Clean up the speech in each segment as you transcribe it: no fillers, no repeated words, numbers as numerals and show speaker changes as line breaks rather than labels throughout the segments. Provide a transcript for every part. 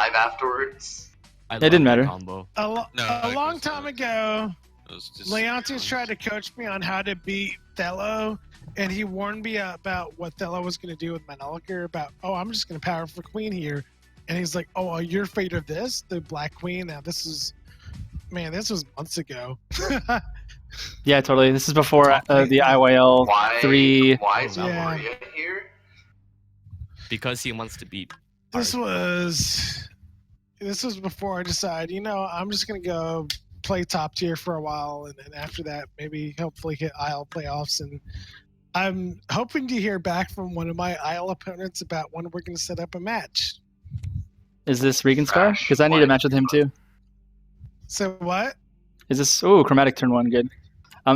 live afterwards?
I
It didn't
love the
matter.
Combo.
A long time ago,
It was just
Leontius tried to coach me on how to beat Thello, and he warned me about what Thello was going to do with Maneliker, about, oh, I'm just going to power for Queen here. And he's like, oh, you're afraid of this? The Black Queen? Now, this was months ago.
Yeah, totally. This is before the IYL4.
Why is
Yeah.
Maria here?
Because he wants to beat.
This was before I decided, I'm just going to go play top tier for a while, and then after that, maybe hopefully hit IL playoffs. And I'm hoping to hear back from one of my IL opponents about when we're going to set up a match.
Is this Regan Star? Because I need a match with him too.
So what?
Is this... Oh, Chromatic turn 1, good.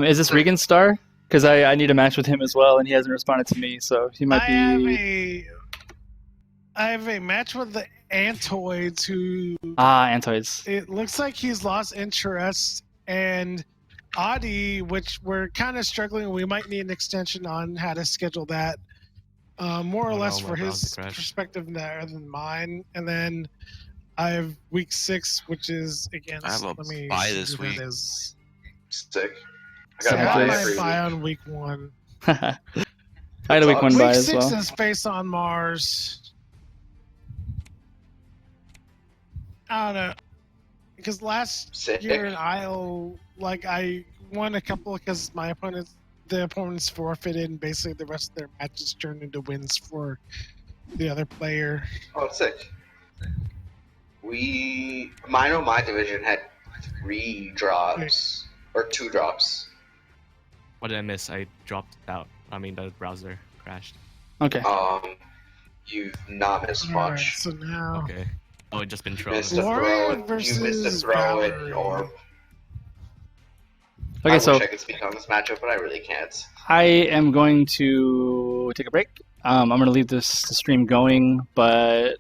Is this Regan Star? Because I need a match with him as well, and he hasn't responded to me, so he might be...
I have a match with the Antoids who...
Antoids.
It looks like he's lost interest, and Adi, which we're kind of struggling. We might need an extension on how to schedule that. More or less for his perspective there than mine. And then I have week 6, which is against...
I have a bye this week.
Sick.
I got
Exactly.
my bye on week 1.
I had a week 1 bye
Week
as
6
well.
is Face on Mars. I don't know. Because last year in IL, I won a couple because the opponents forfeited, and basically the rest of their matches turned into wins for the other player.
Oh, sick. My division had 3 drops, or 2 drops.
What did I miss? I dropped out. I mean, the browser crashed.
Okay.
You've not missed
Alright,
much.
so now...
Okay. Oh, it just been
You
trolling.
missed a
Warrior
throw.
versus
You missed a throw in
Valerie.
Orb.
Okay,
I
so
wish I could speak on this matchup, but I really can't.
I am going to take a break. I'm going to leave the stream going, but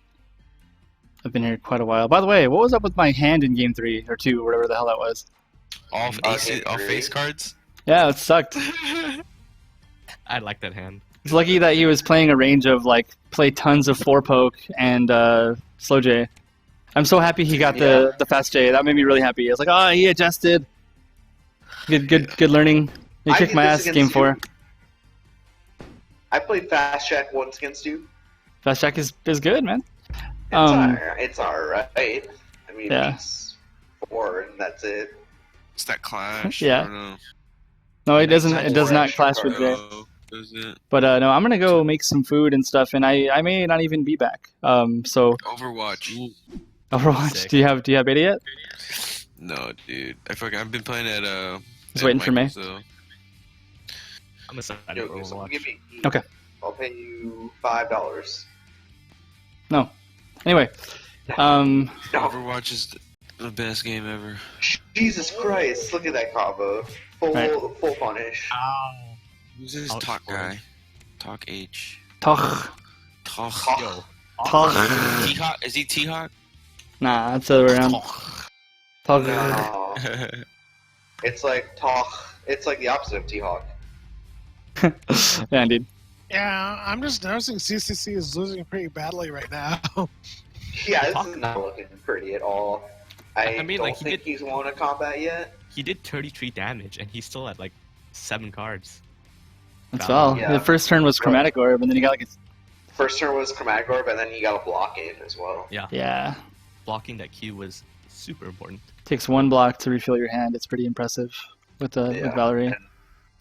I've been here quite a while. By the way, what was up with my hand in game 3 or 2 or whatever the hell that was?
all face cards.
Yeah, it sucked.
I like that hand.
It's lucky that he was playing a range of play tons of 4-poke and slow J. I'm so happy he got the fast J. That made me really happy. I was like, he adjusted. Good learning. He kicked my ass game 4.
I played Fast Jack once against you.
Fast Jack is good, man.
It's alright. I mean,
Yeah.
it's 4 and that's it.
It's that clash.
Yeah.
I don't know.
No, it doesn't. It does not
extra
clash with J.
Does it?
But no, I'm gonna go make some food and stuff, and I may not even be back. So
Overwatch.
Overwatch.
Sick.
Do you have beta yet?
No, dude. I've been playing at
Just waiting for me.
Michael's, though.
I'm excited
Yo,
for
someone
Overwatch.
give me.
Okay.
I'll pay you $5.
No. Anyway,
No.
Overwatch is the best game ever.
Jesus Christ! Look at that combo. Full punish.
Ow.
Who's this
Ouch,
talk
boy.
guy? TokH.
TokH.
TokH.
Yo.
TokH.
T-Hawk? Is he T-Hawk?
Nah, that's the other way around. TokH.
No. It's like Toch. It's like the opposite of T-Hawk.
Yeah, indeed.
Yeah, I'm just noticing CCC is losing pretty badly right now.
Yeah, this is not looking pretty at all. I
mean,
don't
like, he
think
did-
he's won a combat yet.
He did 33 damage, and he's still at 7 cards.
That's all.
Yeah.
The first turn was Chromatic Orb, and then he got
First turn was Chromatic Orb, and then he got a block in as well.
yeah.
Blocking that Q was super important.
Takes 1 block to refill your hand. It's pretty impressive with
Yeah.
Valerie.
And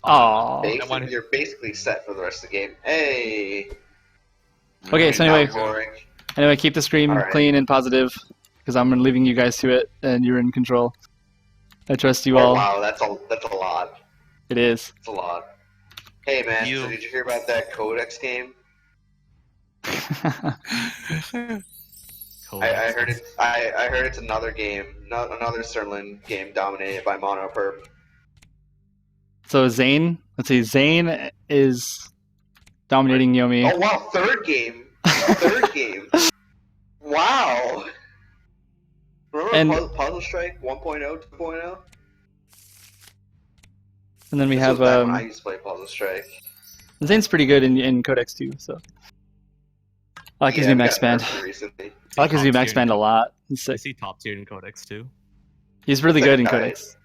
Oh.
You're basically set for the rest of the game. Hey.
Okay, so anyway,
Boring.
keep the stream
All right.
clean and positive, because I'm leaving you guys to it, and you're in control. I trust you
Oh,
all.
wow, that's a lot.
It is.
It's a lot. Hey man,
You-
so did you hear about that Codex game?
Cool.
I heard it. I heard it's another game, another Serlin game dominated by Mono Perp.
So Zane, let's see, Zane is dominating Yomi.
Oh wow, third game. Third game. Wow. Remember
And-
Puzzle Strike 1.0, 2.0?
And then we
This
have
was back when I used to play Puzzle Strike.
Zane's pretty good in Codex too. So I like his
Yeah,
new
we
max
got
band.
nerfed recently.
I like his new max band a lot. It's
I
sick.
see top tier in Codex too.
He's really
He's
good in
like,
Codex.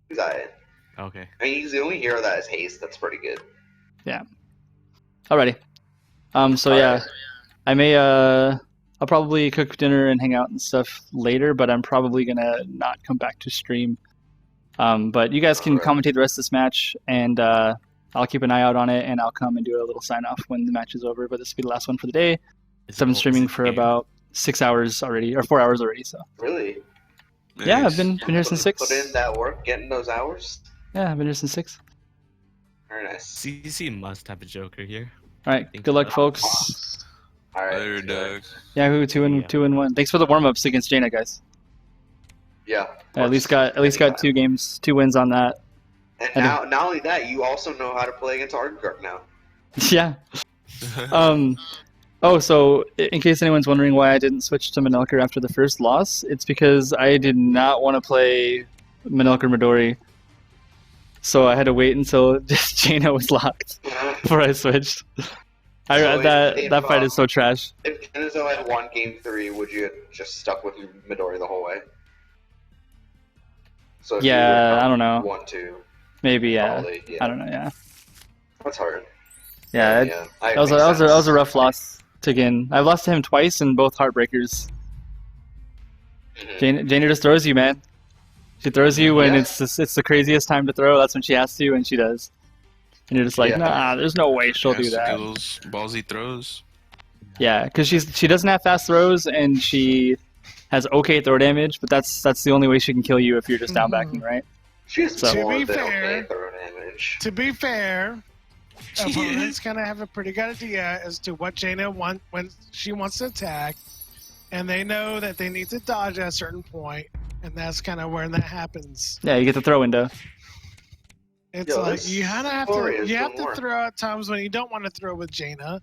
He's alright.
Okay.
I mean, he's the only hero that has haste. That's pretty good.
Alrighty. So
All
yeah,
right.
I may I'll probably cook dinner and hang out and stuff later, but I'm probably gonna not come back to stream. But you guys can
Alright.
commentate the rest of this match, and I'll keep an eye out on it, and I'll come and do a little sign off when the match is over. But this will be the last one for the day. So I've been streaming for about 6 hours already, or 4 hours already. So
Really?
yeah, I've been here since 6.
Put in that work, getting those hours.
Yeah, I've been here since 6.
Very nice.
CCC must have a Joker here.
All right, good luck, folks.
All right.
Later, Doug.
Yahoo, 2-1. Thanks for the warm ups against Jaina, guys.
Yeah.
At least got 2 games, 2 wins on that.
And now, not only that, you also know how to play against Argart now.
Yeah. Oh, so in case anyone's wondering why I didn't switch to Manelker after the first loss, it's because I did not want to play Manelker Midori. So I had to wait until just Jaina was locked before I switched.
So
that fight is so trash.
If Kenzo had won game 3, would you have just stuck with Midori the whole way? So if
Yeah, I don't know.
1-2.
Maybe, yeah.
Probably, yeah.
I don't know, yeah.
That's hard.
Yeah, that was a rough loss to Gin. I've lost to him twice and both heartbreakers.
Mhm.
Jaina just throws you, man. She throws you when
Yeah.
it's the craziest time to throw. That's when she has to, and she does. And you're just like,
Yeah.
nah, there's no way she'll do that.
Those ballsy throws.
Yeah, because she doesn't have fast throws, and she has okay throw damage, but that's the only way she can kill you if you're just down backing, right?
She has
So-
more
To be
than
fair-
okay throw damage.
To be fair, opponents kind of have a pretty good idea as to what Jaina wants when she wants to attack, and they know that they need to dodge at a certain point, and that's kind of where that happens.
Yeah, you get the throw window.
It's
Yo,
like
this
you kind of have
story
to
is one more.
throw at times when you don't want to throw with Jaina,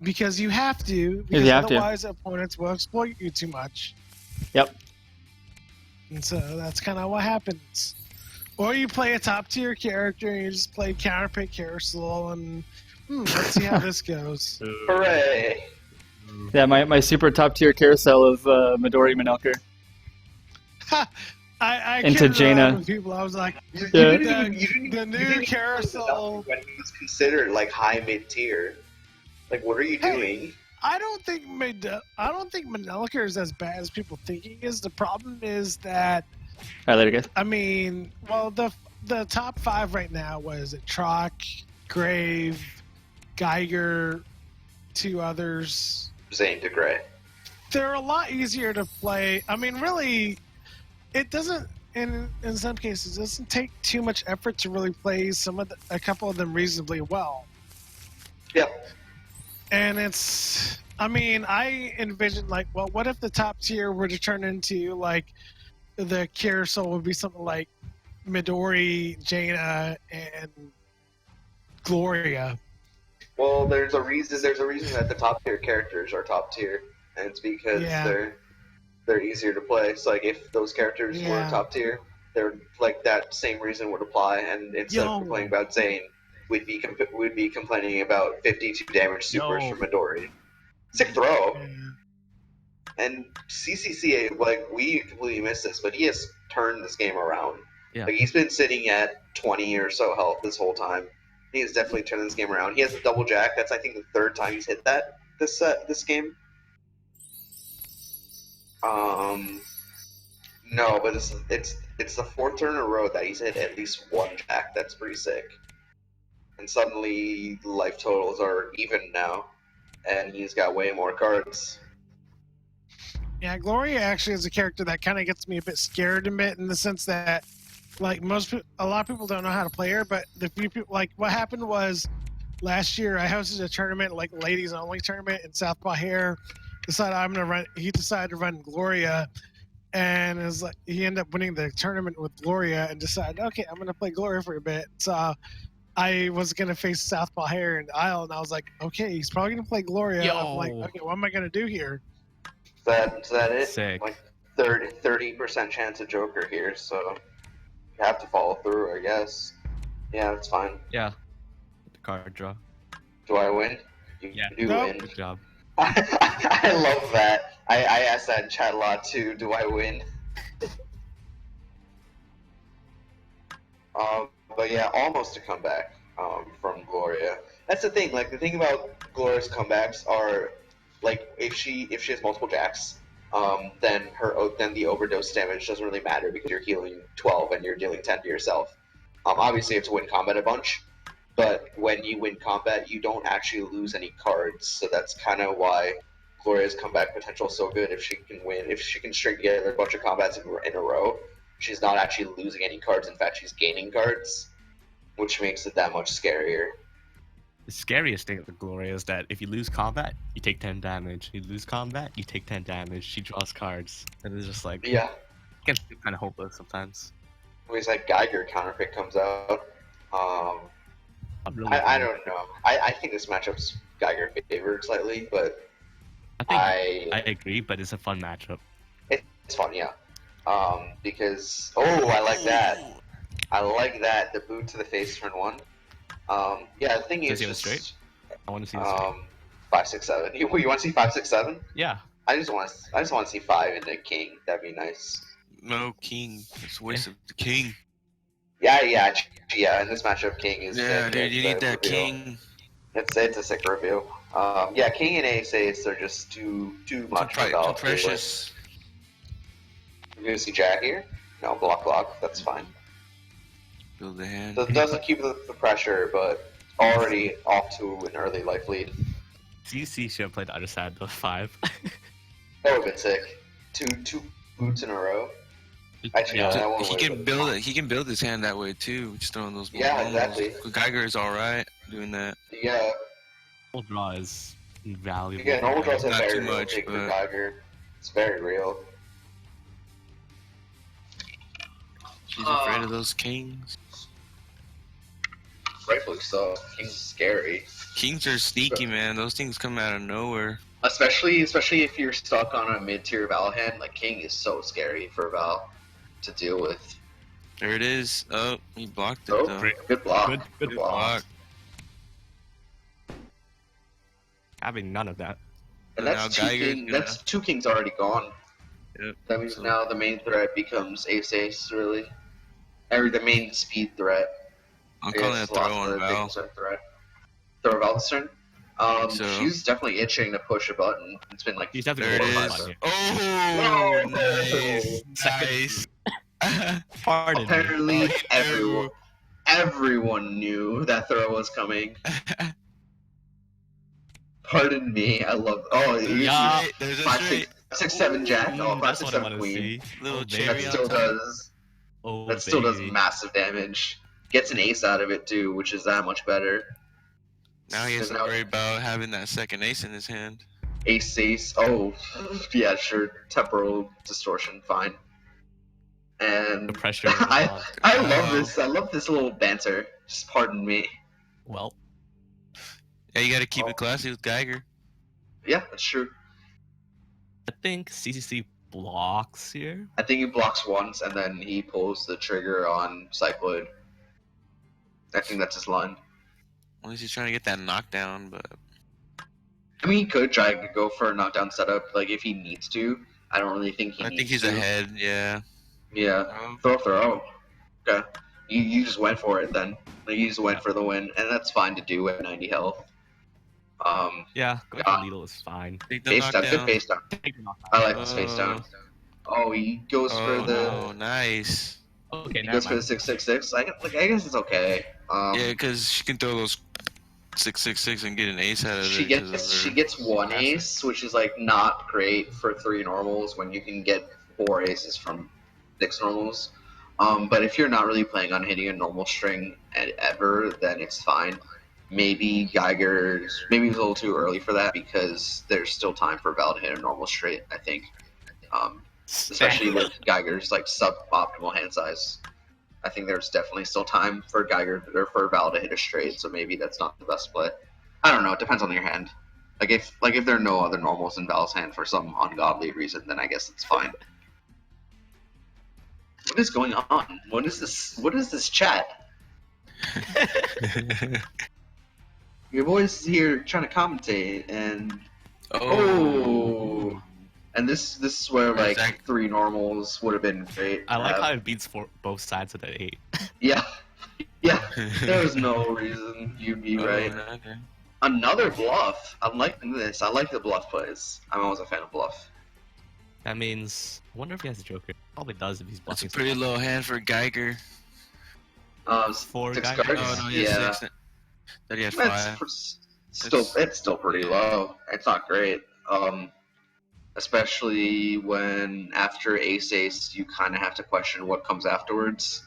because you have to,
Yeah,
because
you have to.
otherwise opponents will exploit you too much.
Yep.
And so that's kind of what happens. Or you play a top tier character and you just play counterpick carousel and let's see how this goes.
Hooray!
Yeah, my super top tier carousel of Midori Manelker.
I
Into
kidded around
Jaina.
with people. I was like,
You
Yeah.
didn't even
the new
you didn't even
carousel.
when he was considered like high mid tier. Like, what are you
Hey.
doing?
I don't think Manelker is as bad as people think he is. The problem is that
All right, later, guys.
I mean, well, the top 5 right now was it Trock, Grave, Geiger, 2 others.
Zane to Gray.
They're a lot easier to play. I mean, really, it doesn't. In some cases, it doesn't take too much effort to really play a couple of them reasonably well.
Yep.
And it's. I mean, I envision like, well, what if the top tier were to turn into like the carousel would be something like Midori, Jaina, and Gloria.
Well, there's a reason that the top tier characters are top tier, and it's because
Yeah.
they're easier to play. So like if those characters were
Yeah.
top tier, they're like that same reason would apply. And instead of complaining about Zane, we'd be complaining about 52 damage supers
Yo.
from Midori. Sick throw.
Yeah.
And CCC, like, we completely missed this, but he has turned this game around.
Yeah.
Like, he's been sitting at 20 or so health this whole time. He has definitely turned this game around. He has a double jack. That's, I think, the 3rd time he's hit that this game. No, but it's the 4th turn in a row that he's hit at least 1 jack. That's pretty sick. And suddenly, life totals are even now, and he's got way more cards.
Yeah, Gloria actually is a character that kind of gets me a bit scared a bit in the sense that, like, a lot of people don't know how to play her, but the few people, like, what happened was last year I hosted a tournament, like, ladies only tournament in Southpaw Hair. He decided to run Gloria, and it was like he ended up winning the tournament with Gloria and decided, okay, I'm gonna play Gloria for a bit. So I was gonna face Southpaw Hair in Isle, and I was like, okay, he's probably gonna play Gloria.
Yo.
I'm like, okay, what am I gonna do here?
Is that it?
Sick.
Like 30% chance of Joker here, so you have to follow through, I guess. Yeah, that's fine.
Yeah. The card draw.
Do I win? You
Yeah.
do
No.
win.
Good job.
I love that. I asked that in chat a lot too. Do I win? But yeah, almost a comeback from Gloria. That's the thing. Like the thing about Gloria's comebacks are like if she has multiple jacks, then the overdose damage doesn't really matter because you're healing 12 and you're dealing 10 to yourself. Obviously you have to win combat a bunch, but when you win combat, you don't actually lose any cards. So that's kind of why Gloria's comeback potential is so good. If she can win, if she can string together a bunch of combats in a row, she's not actually losing any cards. In fact, she's gaining cards, which makes it that much scarier.
The scariest thing with Gloria is that if you lose combat, you take 10 damage. You lose combat, you take 10 damage. She draws cards, and it's just like
Yeah.
it gets kind of hopeless sometimes.
Always like Geiger counterpick comes out.
Really
I don't know. I think this matchup's Geiger favored slightly, but
I agree, but it's a fun matchup.
it's fun, yeah. Because I like that. I like that. The boot to the face turn 1. Yeah, the thing is
Does he have it
just
straight? I want to see this.
5, 6, 7. You want to see 5, 6, 7?
Yeah.
I just want to see 5 into king. That'd be nice.
No king. It's a waste of the king.
Yeah. In this matchup, king is.
Yeah, dude, you need that
reveal.
king.
It's a sick reveal. Yeah, king and ace they're just too much.
Too precious.
You're gonna see jack here? No, block. That's fine.
Build the hand.
So it doesn't keep the pressure, but already off to an early life lead.
CCC should have played the other side of 5.
That would have been sick. Two boots in a row. Actually, no, that one
he can build it. He can build his hand that way too. Just throwing those.
Yeah, exactly.
Geiger is all right doing that.
Yeah.
Normal draw is invaluable.
Yeah, normal draws are
Not
very
too
real
much,
big for
but-
Geiger. It's very real.
She's afraid of those kings.
Rightfully so. King's scary.
Kings are sneaky, man. Those things come out of nowhere.
Especially if you're stuck on a mid-tier Val hand, like King is so scary for Val to deal with.
There it is. Oh, he blocked it
Oh,
though.
good block.
Good
block.
block.
Having none of that.
And
Now
that's two,
Geiger's
that's 2 kings already gone.
Yep.
That means
So-
now the main threat becomes ace, really. Or the main speed threat.
I'm calling it a throw on Val.
Threat. Throw Val this turn?
So-
She's definitely itching to push a button. It's been like
He's
There
definitely
it
more
is.
fun here.
Oh,
No.
nice. Nice.
Pardon me.
apparently
Oh,
everyone knew that throw was coming. Pardon me, I love. Oh,
Yeah.
There's a
5,
straight.
6, 7 jack. Oh, 5,
That's
6,
what I
7
want to
queen.
see.
Little
Oh,
cherry
That
baby.
on
still
top.
does.
Oh,
That still does
baby.
massive damage. Gets an ace out of it too, which is that much better.
Now he has to
Now-
worry about having that second ace in his hand.
Ace. Oh, yeah, sure. Temporal distortion, fine. And
The pressure.
I love this. I love this little banter. Just pardon me.
Well,
Yeah, you gotta keep it classy with Geiger.
Yeah, that's true.
I think CCC blocks here.
I think he blocks once and then he pulls the trigger on Cycloid. I think that's his line.
At least he's trying to get that knockdown, but
I mean, he could try to go for a knockdown setup, like if he needs to. I don't really think he
I
needs
think he's
to.
ahead. Yeah.
Yeah. Throw. Okay. You just went for it then. Like, you just went for the win, and that's fine to do at 90 health.
Yeah, going
Yeah.
for needle is fine.
Take the
Face down, good
knockdown.
face down.
Take the knockdown.
I like this face down. Oh, he goes for the.
Oh, nice.
Okay,
He
never
goes for the
mind.
666. I guess it's okay.
Yeah, because she can throw those 666 and get an ace out of it.
She
'cause of
gets
her-
she gets one
That's it.
ace, which is like not great for 3 normals when you can get 4 aces from 6 normals. But if you're not really planning on hitting a normal string ever, then it's fine. Maybe Geiger's maybe it's a little too early for that because there's still time for Val to hit a normal straight. I think, especially with Geiger's like suboptimal hand size. I think there's definitely still time for Geiger or for Val to hit a straight. So maybe that's not the best play. I don't know. It depends on your hand. Like if there are no other normals in Val's hand for some ungodly reason, then I guess it's fine. What is going on? What is this? What is this chat? Your boys here trying to commentate, and Oh. And this is where like
Exactly.
3 normals would have been great.
I like how it beats both sides of the 8.
Yeah. Yeah. There's no reason you'd be right.
Okay.
Another bluff. I'm liking this. I like the bluff plays. I'm always a fan of bluff.
That means, I wonder if he has a Joker. Probably does if he's
That's
bluffing.
a pretty low hand for Geiger.
4
6
guys.
cards.
Oh no, he has
Yeah.
6. That he had
It's
5.
it's still pretty low. It's not great. Especially when after ace you kind of have to question what comes afterwards.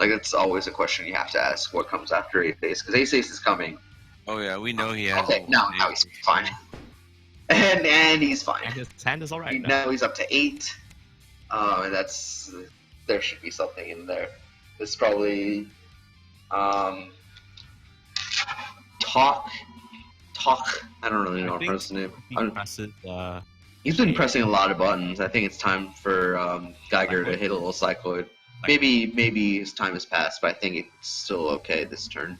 Like it's always a question you have to ask: what comes after ace? Because ace is coming.
Oh yeah, we know he has.
Okay, now he's fine, and he's fine.
And his hand is alright now.
Now he's up to 8. That's there should be something in there. It's probably TokH. I don't really know how to pronounce his name.
He presses,
He's been pressing a lot of buttons. I think it's time for Geiger to hit a little cycloid. Maybe his time has passed, but I think it's still okay this turn.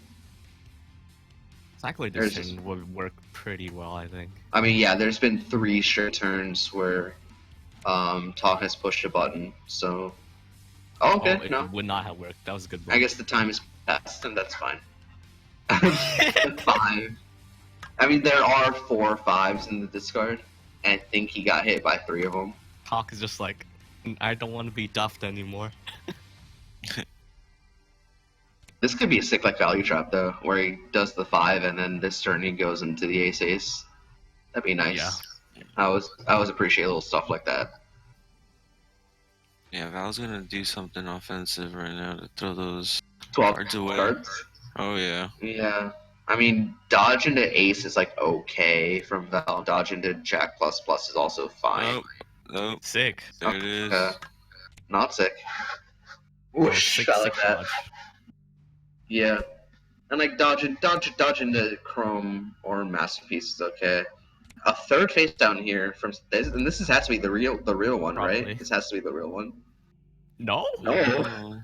Cycloid
There's
Edition would work pretty well, I think.
I mean, yeah, there's been 3 straight turns where TokH has pushed a button, so... Oh, okay,
It
no.
would not have worked. That was a good
I
one.
guess the time has passed, and that's fine. Fine. I mean, there are 4 5s in the discard, and I think he got hit by 3 of them.
TokH is just like, I don't want to be duffed anymore.
This could be a sick like value trap though, where he does the 5 and then this turn he goes into the ace. That'd be nice.
Yeah.
I always appreciate little stuff like that.
Yeah, Val's gonna do something offensive right now to throw those
12
cards away.
cards.
Oh yeah.
Yeah. I mean, dodge into ace is like okay from Val. Dodge into jack plus plus is also fine.
Nope.
Sick.
There it is.
Not sick.
Oh,
Whoosh,
sick,
I like
sick
that.
dodge.
Yeah. And like dodge into Chrome or Masterpiece is okay. A 3rd face down here from this, and this has to be the real one,
Probably.
right? This has to be the real one.
No?
No.
Oh.
We're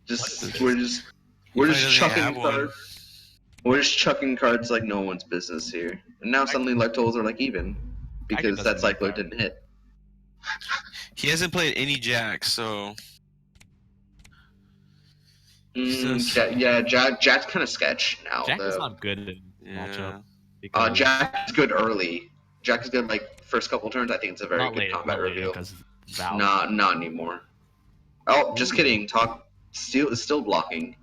He
just
probably doesn't
chucking
have one.
cards. We're just chucking cards like no one's business here. And now suddenly life totals are like even because that
doesn't
cycler
need that.
didn't hit.
He hasn't played any jacks, so
Jack's kind of sketch now.
Jack is
though.
not good in
yeah.
matchup. Because
Jack is good early. Jack is good like first couple turns. I think it's a very
not
good
later,
combat
not later
reveal.
because Val.
Not anymore. Oh, just kidding. TokH is still blocking.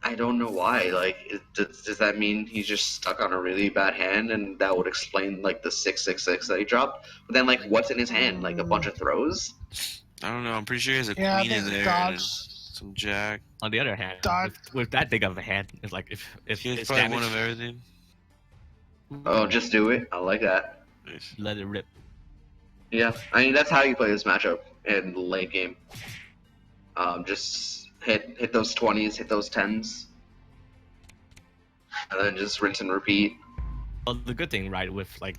I don't know why. Like, does that mean he's just stuck on a really bad hand, and that would explain like the 666 that he dropped? But then, like, what's in his hand? Like a bunch of throws?
I don't know. I'm pretty sure he has a
Yeah, I
queen in
think
there
dodge-
and some jack.
On the other hand,
Dodge-
with that big of a hand, it's like if
He has
it's
probably
damage,
one of everything.
Oh, just do it. I like that.
Nice.
let it rip.
Yeah, I mean that's how you play this matchup in the late game. Just hit those 20s, hit those 10s, and then just rinse and repeat.
Well, the good thing, right, with like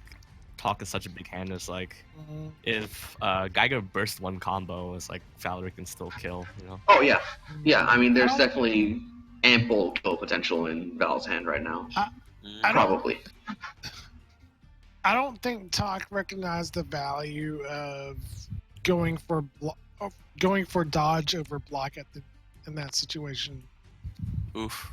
TokH is such a big hand is like
Mhm.
if Geiger bursts one combo, it's like Valerie can still kill, you know.
Oh yeah, yeah. I mean, there's definitely ample kill potential in Val's hand right now.
I don't-
Probably.
I don't think TokH recognized the value of going for dodge over block in that situation.
Oof.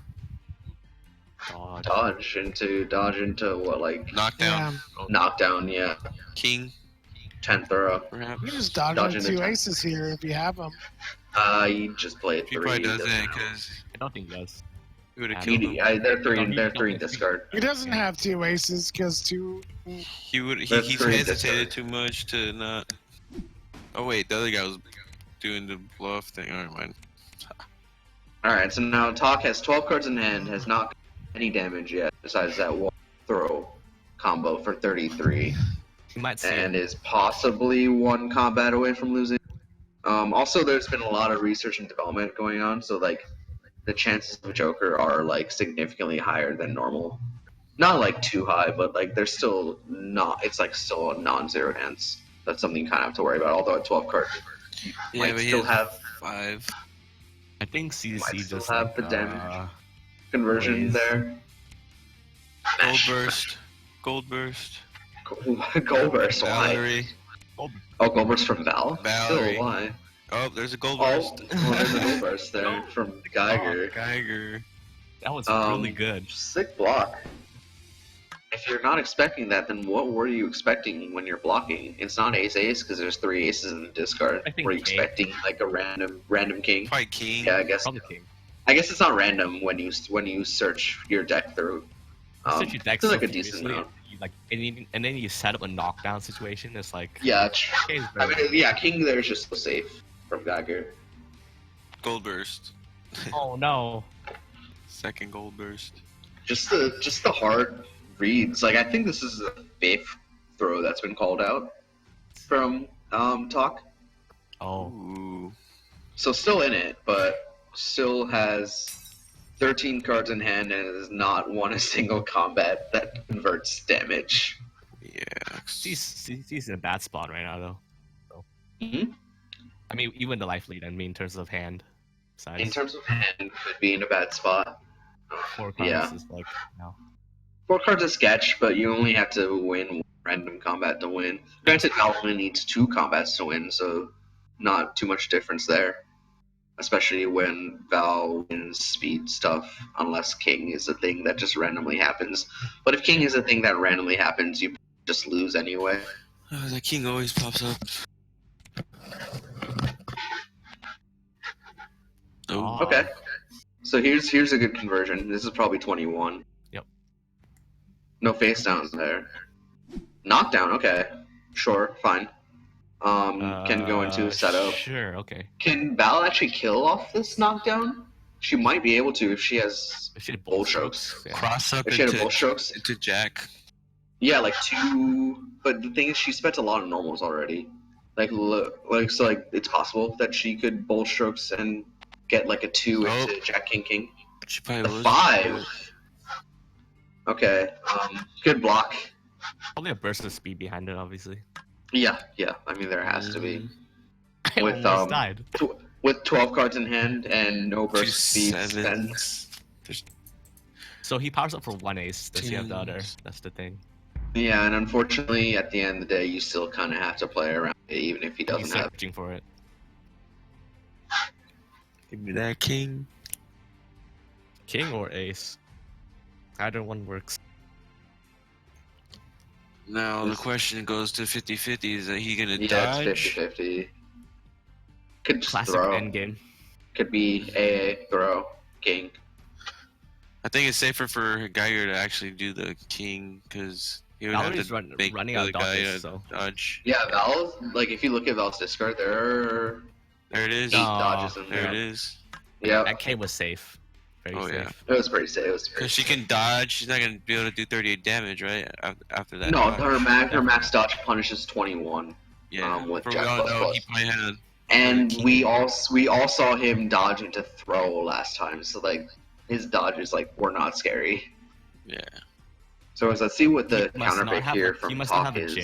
God.
Dodge into what, like
Knockdown.
knockdown? Yeah,
King,
10th throw.
perhaps.
You can just dodge
Dodge
into
into
2
10.
aces here if you have them.
You just play it
He
3.
probably
doesn't
doesn't
matter.
because
I don't think he does.
he would have
Yeah.
killed him.
They're 3
No,
and
he-
they're 3
no,
discard.
He doesn't have 2 aces because 2.
He's
That's pretty
hesitated
discard.
too much to not. Oh wait, the other guy was doing the bluff thing. Alright, mind.
All right, so now TokH has 12 cards in hand, has not got any damage yet, besides that one throw combo for 33,
He might see
and
it.
is possibly 1 combat away from losing. Also, there's been a lot of research and development going on, so like the chances of a Joker are like significantly higher than normal. Not like too high, but like they're still not. It's like still a non-zero chance. That's something you kind of have to worry about. Although at 12 cards, you
Yeah,
might
but he
still
has
have
5.
I think CCC
might still
just
have
like,
the damage. conversion
Ways.
there. Smash.
Gold burst.
Gold burst. Why?
Valerie.
Oh, gold burst from Val.
Valerie.
Still, why?
Oh, there's a gold
Oh,
burst.
well, there's a gold burst there from Geiger.
Geiger.
That was really good.
Sick block. If you're not expecting that, then what were you expecting when you're blocking? It's not ace because there's 3 aces in the discard.
I think
Were you
king.
expecting like a random king?
Probably king.
Yeah, I guess.
Probably king.
I guess it's not random when you search your deck through.
Search your deck
it's like
so
a decent
furiously,
amount.
and then you set up a knockdown situation. It's like
Yeah,
king's
I
very
mean, yeah, king there is just so safe from Geiger.
Gold burst.
oh no.
Second gold burst.
Just the hard reads. Like I think this is the 5th throw that's been called out from TokH.
Oh.
Ooh.
So still in it, but still has 13 cards in hand and has not won a single combat that converts damage.
Yeah.
He's in a bad spot right now though. So.
Mhm.
I mean, even the life lead. I mean, in terms of hand size.
In terms of hand, could be in a bad spot.
4 cards
Yeah.
is like no.
4 cards a sketch, but you only have to win one random combat to win. Granted, Val only needs 2 combats to win, so not too much difference there. Especially when Val wins speed stuff, unless King is a thing that just randomly happens. But if King is a thing that randomly happens, you just lose anyway.
Oh, the king always pops up. Oh.
Okay. So here's a good conversion. This is probably 21.
Yep.
No face down there. Knockdown, okay. Sure, fine. Can go into a setup.
Sure, okay.
Can Val actually kill off this knockdown? She might be able to if she has
If she had
bull strokes.
yeah.
Cross up
If she had a bull
into,
strokes.
into Jack.
Yeah, like 2. But the thing is, she spent a lot of normals already. Like it's possible that she could bull strokes and get like a 2
Nope.
into Jack King King.
She probably
The
loses.
5. Okay. Good block.
Probably a burst of speed behind it, obviously.
Yeah. I mean, there has to be.
I
With,
almost died.
With 12 cards in hand and no burst
Two
speed spent.
sevens.
So he powers up for 1 ace. Does he have the other?
Tens.
That's the thing.
Yeah, and unfortunately, at the end of the day, you still kind of have to play around it, even if he
He's
doesn't have.
searching for it.
Give me that king.
King or ace. Either one works.
Now the question goes to 50-50. Is that he gonna
Yeah,
dodge?
it's 50-50. Could just
Classic
throw.
endgame.
Could be AA, throw, king.
I think it's safer for Geiger to actually do the king because he would
Valerie's
have to make
running
the
out
other guy
dodges, so.
dodge.
Yeah, Val, like, if you look at Val's discard, there are
There it is.
8
Oh,
dodges in
There
there.
it is.
Yeah,
That K was safe. Very
Oh,
safe.
yeah.
it was pretty safe. It was pretty
Because she can dodge. She's not gonna be able to do 38 damage, right? After that.
No,
dodge.
her max dodge punishes 21.
Yeah.
with
For
Jack
we all
plus
know,
plus.
he probably had.
And
King.
we all saw him dodge into throw last time, so like his dodges like were not scary.
Yeah.
So as let's see what the
He must not
counterpick
have
here
a-
from
he must not have
TokH
a
is.
J.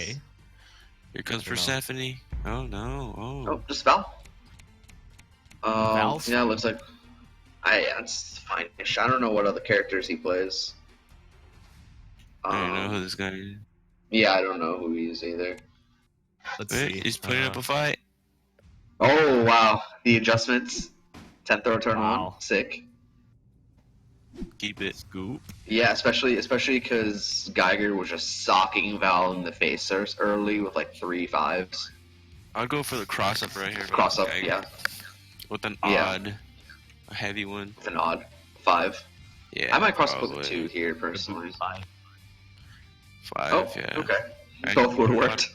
Here comes
Good to know.
Persephone. Oh no.
Oh,
Oh.
just Val.
Val's
Yeah, it looks like. That's fine. I don't know what other characters he plays.
I don't know who this guy is.
Yeah, I don't know who he is either.
Let's
Wait,
see.
he's putting up a fight.
Oh wow, the adjustments. 10th throw turn
Wow.
1, sick.
Keep it.
Scoop.
Yeah, especially because Geiger was just socking Val in the face early with like 3 5s.
I'll go for the cross up right here.
Cross up,
Geiger.
yeah,
With an
Yeah.
odd, a heavy one.
with an odd 5.
Yeah.
I might cross up with
probably.
a 2 here personally.
5.
5.
Oh,
Yeah.
okay.
I
Both
can
would
do
have worked.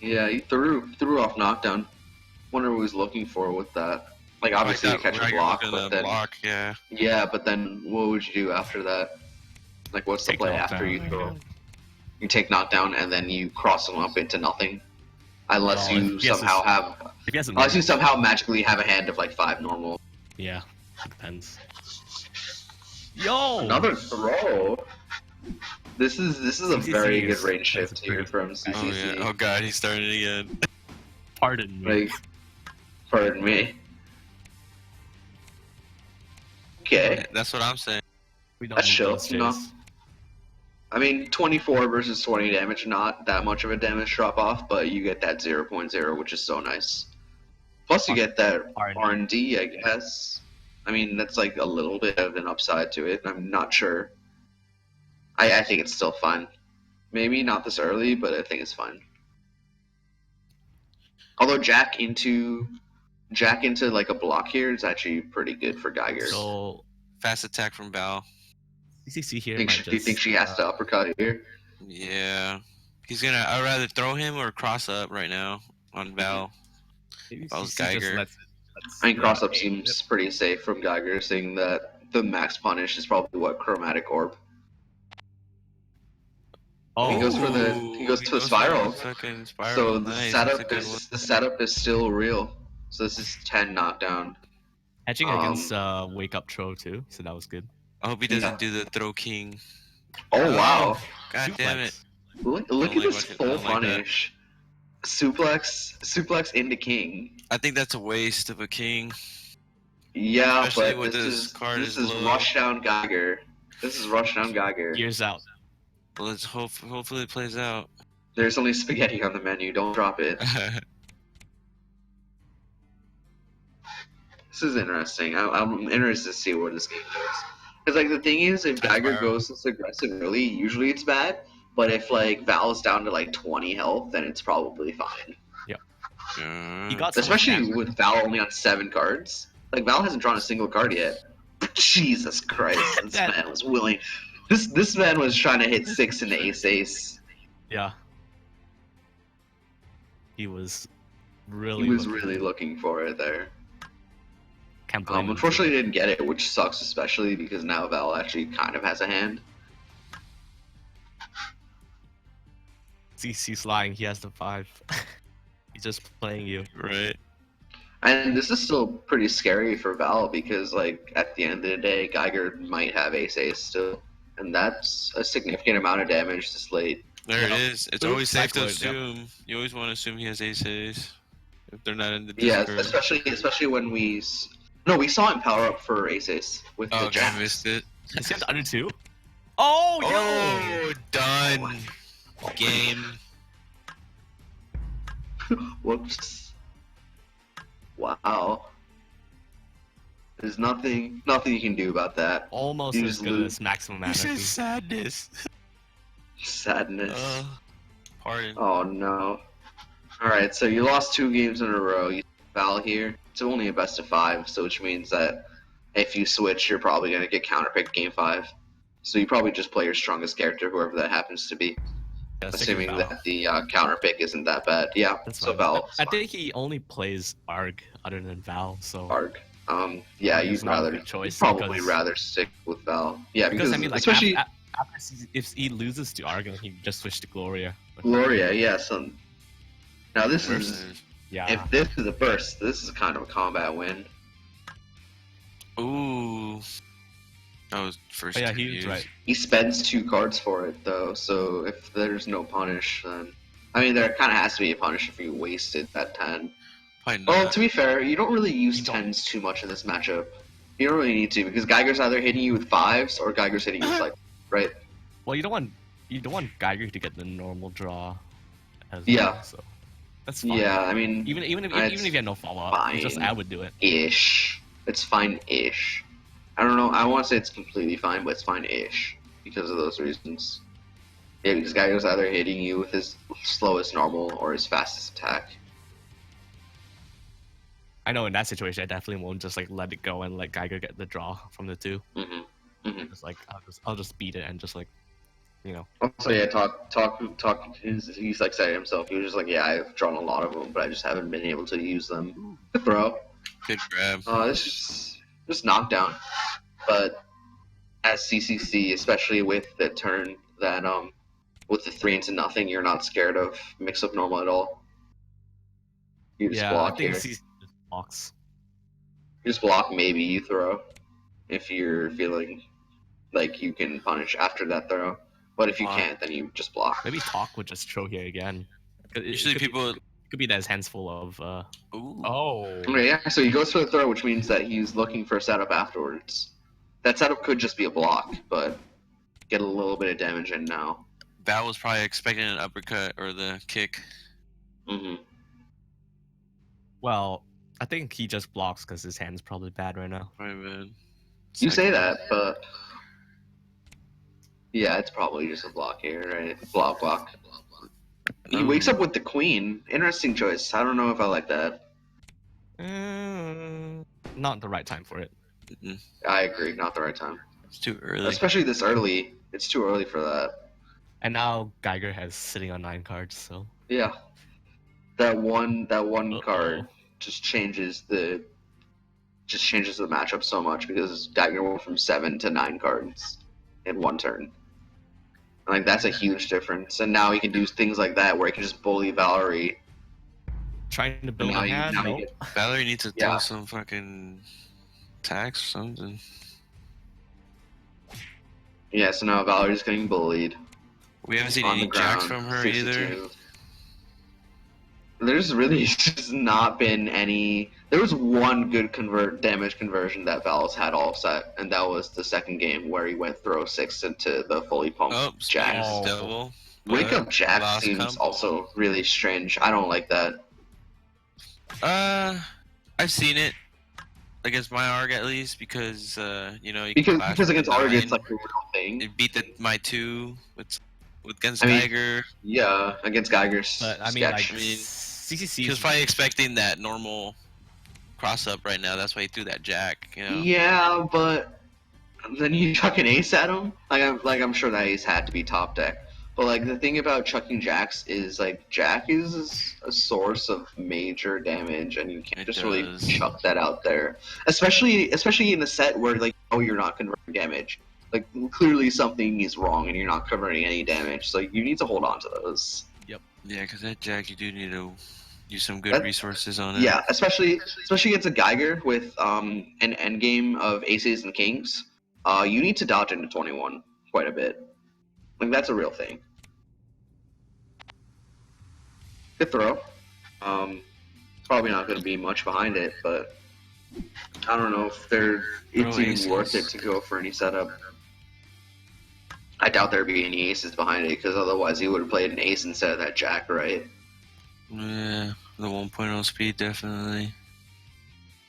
Yeah, he threw off knockdown. Wonder what he was looking for with that. Like obviously you catch a block, but then
block, yeah.
but then what would you do after that? Like what's the
Take
play
knockdown.
after you throw? You take knockdown and then you cross them up into nothing, unless
Well,
you
if he has
somehow have,
If he has a
unless you somehow magically have a hand of like 5 normal.
yeah, it depends. Yo!
Another throw. This is a
CCC
very
is-
good range
that's
shift
pretty-
here from
Oh
CCC.
yeah. Oh god, he's starting again.
Pardon me.
Like, pardon me. Okay.
That's what I'm saying.
We don't
That's
need
chill,
those
you know?
J's.
I mean, 24 versus 20 damage, not that much of a damage drop off, but you get that 0.0, which is so nice. Plus, you get that R&D, I guess. I mean, that's like a little bit of an upside to it. I'm not sure. I think it's still fun. Maybe not this early, but I think it's fun. Although Jack into like a block here is actually pretty good for Geiger.
So
Fast attack from Val.
CCC here.
Do you think she has to uppercut here?
Yeah. I'd rather throw him or cross up right now on Val.
Maybe
Val's
CCC just
Geiger.
I think cross up seems pretty safe from Geiger, seeing that the max punish is probably what, Chromatic Orb.
Oh,
He goes to the spiral.
Fucking spiral.
So
Nice.
the setup is still real. So this is 10 knockdown.
hedging against wake up throw too, so that was good.
I hope he doesn't do the throw king.
Oh wow!
God damn it.
Look at this full punish. Suplex into king.
I think that's a waste of a king.
Yeah,
Especially
but
with
this
his
is
low.
rushdown Geiger. This is rushdown Geiger.
Gears out.
Well, let's hopefully it plays out.
There's only spaghetti on the menu. Don't drop it. This is interesting. I'm interested to see where this game goes. Because like the thing is, if Geiger goes this aggressive early, usually it's bad. But if like Val's down to like 20 health, then it's probably fine.
Yeah.
He got so much
Especially
damage.
with Val only on 7 cards. Like Val hasn't drawn a single card yet. Jesus Christ, this man was willing. This man was trying to hit 6 into ace.
Yeah. He was really.
He was really looking for it there.
Can't blame him.
Unfortunately, he didn't get it, which sucks, especially because now Val actually kind of has a hand.
CC's lying. He has the 5. He's just playing you.
Right.
And this is still pretty scary for Val because, like, at the end of the day, Geiger might have ace still, and that's a significant amount of damage this late.
There it is. It's always safe to
Cycloid, yep.
assume. You always want to assume he has aces if they're not in the
Yeah,
Discord.
especially when we saw him power up for ace with the
Oh,
jack.
I missed it.
Is he at the under 2? Oh, yo!
Oh, done. Game.
Whoops. Wow. There's nothing you can do about that.
Almost
You
as
just
good
lose.
as maximum mana.
This is sadness.
Sadness.
Pardon.
Oh no. Alright, so you lost 2 games in a row. You Val here. It's only a best of 5, so which means that if you switch, you're probably going to get counterpicked game 5. So you probably just play your strongest character, whoever that happens to be.
Yeah,
Assuming
Val.
that the counterpick isn't that bad. Yeah,
That's
so
fine.
Val.
I think he only plays Arg other than Val, so.
Arg. Yeah,
It's
you'd
not a
rather
good choice
probably
because-
rather stick with Val. Yeah,
Because I mean, like,
especially
if he loses to Arg, then he just switch to Gloria.
Gloria. Yeah, so now this is
Versus.
Yeah.
if this is a burst, this is kind of a combat win.
Ooh. That was first.
Oh, yeah,
two
he was
views.
right.
He spends 2 cards for it though, so if there's no punish, then I mean there kind of has to be a punish if you wasted that 10.
Probably not.
Well, to be fair, you don't really use
You don't.
10s too much in this matchup. You don't really need to because Geiger's either hitting you with 5s or Geiger's hitting you with like, right?
Well, you don't want Geiger to get the normal draw. As
Yeah.
Well, so that's fine.
Yeah, I mean,
Even if
it's
you had no follow up, just
fine.
I would do it.
ish. It's fine-ish. I don't know. I want to say it's completely fine, but it's fine-ish because of those reasons. Yeah, because Geiger's either hitting you with his slowest normal or his fastest attack.
I know in that situation, I definitely won't just like let it go and let Geiger get the draw from the 2. Just like I'll just beat it and just like, you know.
Also, yeah, talk. He's like said it himself. He was just like, yeah, I've drawn a lot of them, but I just haven't been able to use them. Good throw.
Good grab.
This is just knockdown. But as CCC, especially with the turn that with the 3 into nothing, you're not scared of mix up normal at all. You just
Yeah, I
block
think
here.
he just blocks.
You just block, maybe you throw if you're feeling like you can punish after that throw. But if you
Wow.
can't, then you just block.
Maybe TokH would just throw here again.
Usually people.
It could be that his hands full of.
Ooh.
Oh.
Okay, yeah, so he goes for the throw, which means that he's looking for a setup afterwards. That setup could just be a block, but get a little bit of damage in now.
Val was probably expecting an uppercut or the kick.
Mm-hmm.
Well, I think he just blocks because his hand's probably bad right now.
Probably bad.
You say that, but yeah, it's probably just a block here, right? Block. He wakes up with the queen. Interesting choice. I don't know if I like that.
Not the right time for it.
I agree, not the right time.
It's too early.
Especially this early. It's too early for that.
And now Geiger has sitting on 9 cards, so
Yeah. That one card just changes the matchup so much because Geiger went from 7 to 9 cards in one turn. Like that's a huge difference. And now he can do things like that where he can just bully Valerie.
Trying to build a hand. Nope.
Valerie needs to throw some fucking attacks or something.
Yeah, so now Valerie's getting bullied.
We haven't seen any jacks from her
62.
either.
There's really just not been any. There was one good damage conversion that Val's had all set, and that was the second game where he went throw 6 into the fully pumped jacks.
Devil.
Wake up jack seems also really strange. I don't like that.
I've seen it against my ARG at least because you know
because against ARG it's like a real thing.
It beat my 2 against Geiger.
Yeah, against Geiger's.
But I mean,
sketch.
CCC.
He was probably expecting that normal cross up right now. That's why he threw that jack. You know?
Yeah, but then you chuck an ace at him. I'm sure that ace had to be top deck. But like the thing about chucking jacks is like jack is a source of major damage, and you can't really chuck that out there. Especially in a set where like you're not converting damage. Like clearly something is wrong, and you're not covering any damage. So you need to hold on to those.
Yep.
Yeah, because that jack you do need to use some good resources on it.
Yeah, especially against a Geiger with an endgame of aces and kings. You need to dodge into 21 quite a bit. Like that's a real thing. Good throw. Probably not going to be much behind it, but I don't know if it's even worth it to go for any setup. I doubt there'd be any aces behind it because otherwise he would have played an ace instead of that jack, right?
Yeah, the 1.0 speed definitely.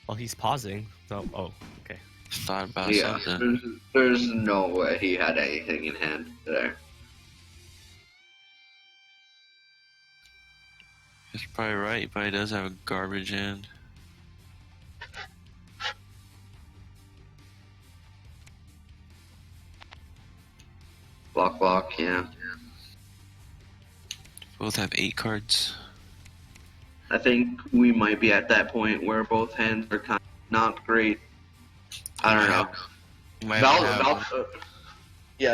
Well, he's pausing. So, okay.
Thought about something.
There's no way he had anything in hand there.
He's probably right. He probably does have a garbage hand.
Block, yeah.
Both have 8 cards.
I think we might be at that point where both hands are kind of not great. I don't know.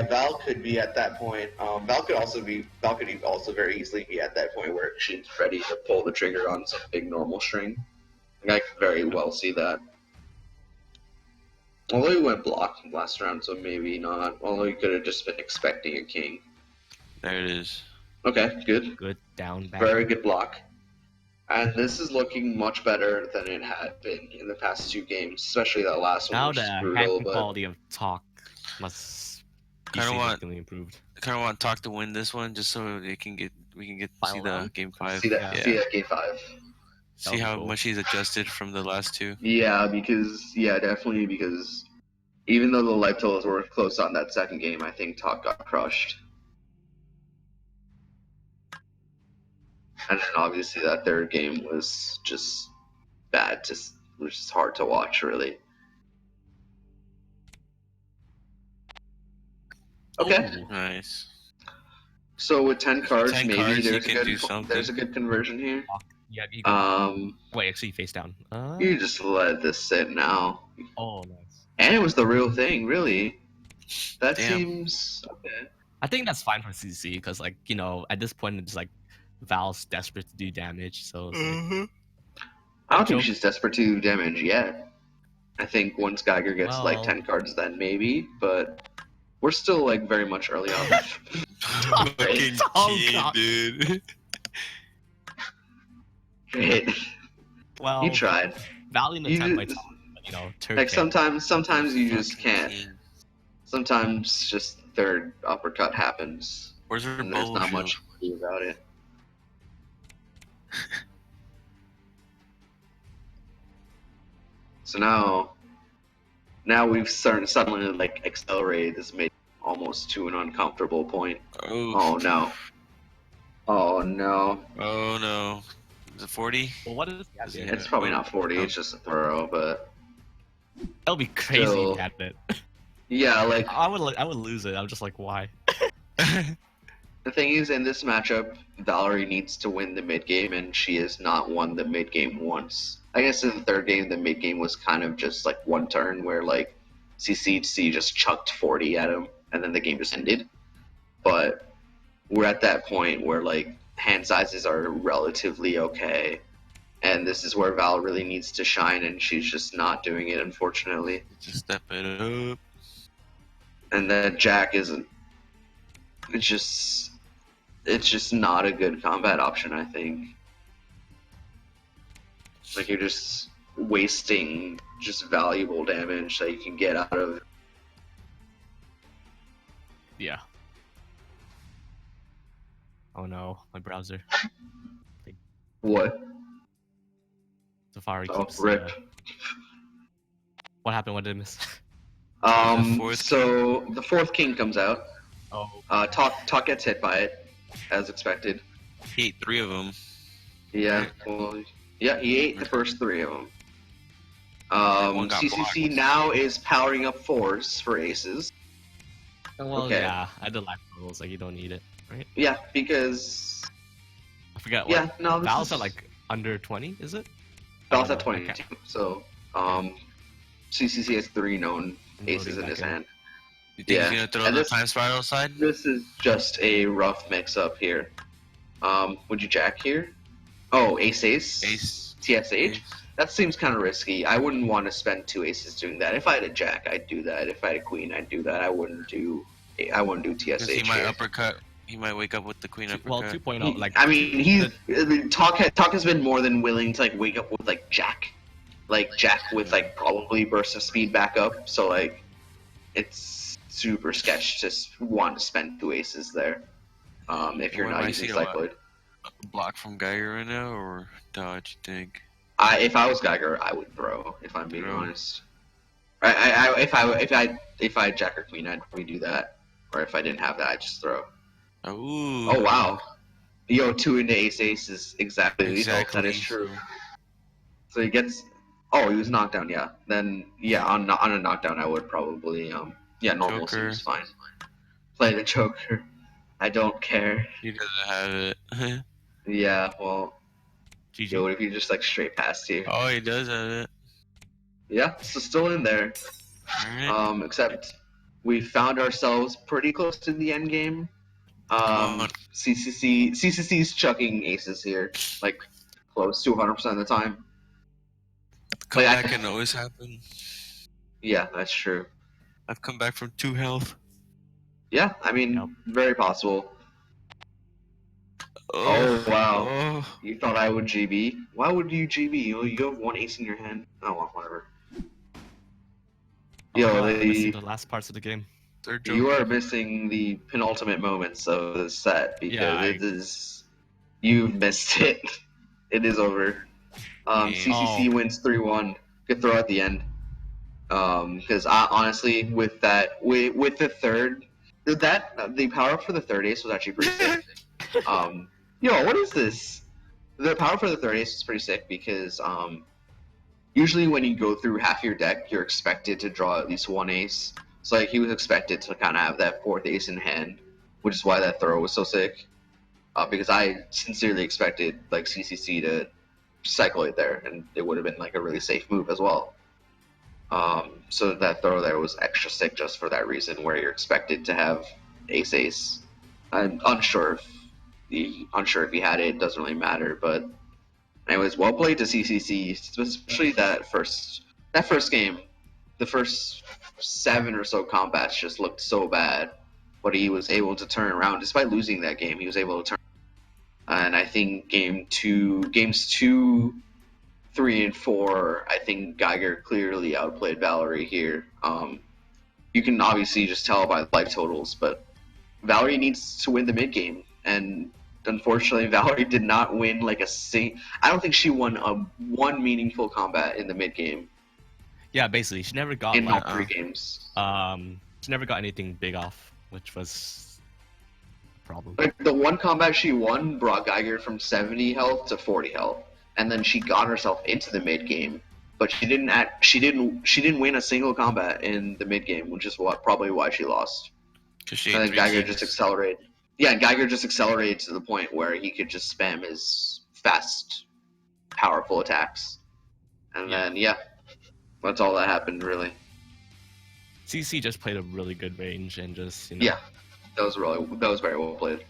Val could be at that point. Val could also very easily be at that point where she's ready to pull the trigger on some big normal string. I could very well see that. Although he went blocked last round, so maybe not. Although he could have just been expecting a king.
There it is.
Okay, good.
Good down back.
Very good block. And this is looking much better than it had been in the past 2 games, especially that last one.
Now
was
the
brutal,
hand quality of TokH must be significantly improved.
I kind of want TokH to win this one just so we can get to see the game 5.
See that game 5.
See how much he's adjusted from the last 2.
Yeah, definitely because even though the life totals were close on that second game, I think TokH got crushed. And then obviously that third game was just bad. It was just hard to watch, really. Okay.
Ooh, nice.
So with 10 cards,
10
maybe
cards,
there's a good conversion here.
Yeah, you can... Wait, actually, face down.
You just let this sit now.
Oh, nice.
And it was the real thing, really. That
Damn.
seems okay.
I think that's fine for CCC because, like, you know, at this point, it's like Val's desperate to do damage. So it's like,
I don't think she's desperate to do damage yet. I think once Geiger gets like 10 cards, then maybe. But we're still like very much early on.
Fucking kid, dude.
Great.
well,
You tried.
Valiant attack by TokH, you know,
Like sometimes you just can't. Sometimes just third uppercut happens,
Where's her
and there's
bubble
not
shield?
much you can do about it. So now we've suddenly like accelerated this mid almost to an uncomfortable point. Oh no. Oh no.
Oh no. Is it 40?
Well, what is
Is it-
It's probably
oh,
not 40, it's just a throw, but
That'll be crazy
Still-
if he had it.
yeah, like
I would lose it. I'm just like, why?
the thing is, in this matchup, Valerie needs to win the mid game, and she has not won the mid game once. I guess in the third game, the mid game was kind of just like one turn where like CCC just chucked 40 at him, and then the game just ended. But we're at that point where like hand sizes are relatively okay, and this is where Val really needs to shine, and she's just not doing it, unfortunately.
Just step it up.
And then Jack isn't. It's just not a good combat option, I think. Like, you're just wasting just valuable damage that you can get out of.
Yeah. Oh no, my browser.
What?
Safari
Oh,
keeps.
rip.
What happened? What did I miss?
fourth
So the fourth king comes out.
Oh.
TokH gets hit by it, as expected.
He ate 3 of them.
Yeah, well, yeah, he ate the first 3 of them.
One got
CCC
blocked.
now is powering up 4s for aces.
Well,
Okay.
yeah. I did life rules. Like you don't need it, right?
Yeah, because
I forgot.
yeah,
What?
no, this
Val's
is,
at like under 20, is it?
Val's
I
at
don't know.
22.
Okay.
So CCC has 3 known
I'm
aces
loading
in his
back in.
hand.
You think
Yeah,
he's gonna throw
and
the
this-
time spiral side?
This is just a rough mix-up here. Would you jack here? Oh, ace.
Ace.
TSH?
Ace.
That seems kind of risky. I wouldn't want to spend 2 aces doing that. If I had a jack, I'd do that. If I had a queen, I'd do that. I wouldn't do TSH
Because he might
here.
uppercut. He might wake up with the queen uppercut.
Well, 2.0, like.
I mean, Talk has been more than willing to like wake up with like jack with like probably burst of speed back up. So like, it's super sketch to want to spend 2 aces there. If you're
What
not
am I
using
seeing a lot?
cycloid.
Block from Geiger right now, or dodge? You think?
If I was Geiger, I would throw. If I'm being
Throw.
honest, if I had jack or queen, I'd probably do that. Or if I didn't have that, I'd just throw.
Ooh.
Oh wow, yo, 2 into ace is exactly lethal.
Exactly.
That is true. So he gets. Oh, he was knocked down. Yeah. Then yeah, on a knockdown, I would probably normal
Joker.
seems fine. Play the Joker. I don't care.
He doesn't have it.
Yeah. Well,
GG.
yo, what if you just like straight past here?
Oh, he does have it.
Yeah. So still in there.
Alright.
Except we found ourselves pretty close to the end game.
on.
CCC's chucking aces here, like close to 100% of the time.
Comeback can always happen.
Yeah, that's true.
I've come back from 2 health.
Yeah, I mean,
Yep.
very possible. Oh, wow.
Oh.
You thought I would GB? Why would you GB? You have 1 ace in your hand. Oh, well, whatever.
Oh,
Yo,
wow, I'm missing the last parts of the game.
Third
you
Joker.
are missing the penultimate moments of the set because
Yeah,
it is. You've missed it. It is over. CCC
Oh.
wins 3-1. Good throw at the end. Because honestly, with the third, the power up for the third ace was actually pretty sick. What is this? The power for the third ace is pretty sick because usually when you go through half your deck, you're expected to draw at least 1 ace. So like he was expected to kind of have that 4th ace in hand, which is why that throw was so sick. Because I sincerely expected like CCC to cycle it there, and it would have been like a really safe move as well. So that throw there was extra sick just for that reason, where you're expected to have ace. I'm unsure if he had it. It doesn't really matter, but anyways, well played to CCC, especially that first game. The first 7 or so combats just looked so bad, but he was able to turn around despite losing that game. He was able to turn. And I think games 2, 3, and 4, I think Geiger clearly outplayed Valerie here. you can obviously just tell by life totals, but Valerie needs to win the mid game, and unfortunately, Valerie did not win like I don't think she won one meaningful combat in the mid game
Yeah, basically, she never got
in all
like,
3 games.
she never got anything big off, which was a problem.
Like the one combat she won brought Geiger from 70 health to 40 health, and then she got herself into the mid game. But she didn't win a single combat in the mid game, which is probably why she lost.
Because she
And
had
then
3
Geiger
kings.
just accelerated. Yeah, and Geiger just accelerated to the point where he could just spam his fast, powerful attacks. And then that's all that happened really.
CC just played a really good range and just
Yeah, that was very well played.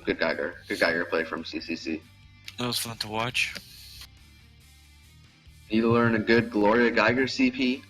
Good Geiger play from CCC.
That was fun to watch.
Need to learn a good Gloria Geiger CP.